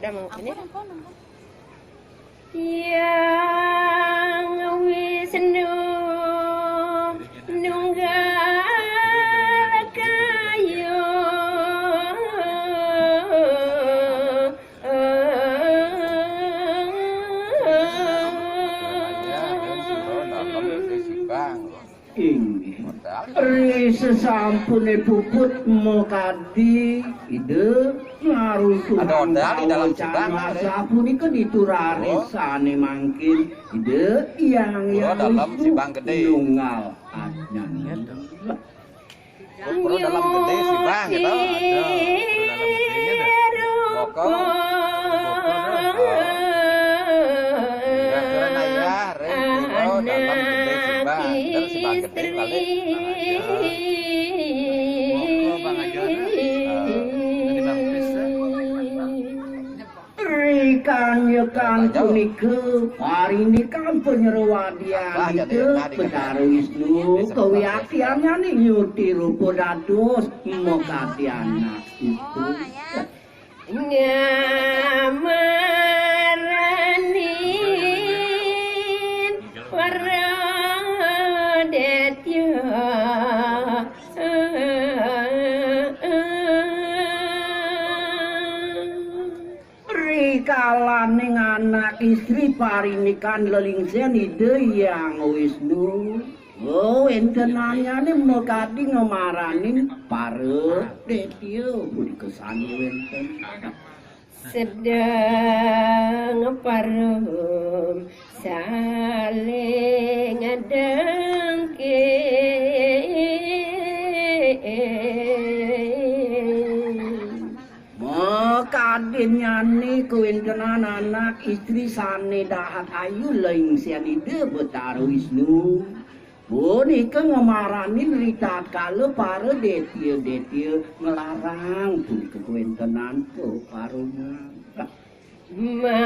Udah mau ini? Yang Wisnu nunggal kayu sesampune puput mokadi ide ngarusuh di dalam Simbang sapunika diturarisane mangkin ide yang dalam Simbang gede nunggal adnan Pro dalam gede Simbang gitu ada dalam gedenya dah pokok kira-kira ya Pro dalam gede Simbang dan Simbang gede balik Ikan yekan punika hari ini kan penyerwadian itu Bedara Wisnu kewiaktiannya nih nyuti rupa dados mokati anak itu ngamaranin waradetya kalaning anak istri parinikan lelingsian ide yang Wisnu oh enten nanyane mokadi ngemaranin pare detio budi kesani wenten sedang parum saling dengke kadin nyani kuintenan anak istri sane dahat ayu leing sian ide Betara Wisnu bonika ngemaranin rita kala para detil ngelarang punika kuintenan tuh parungan ma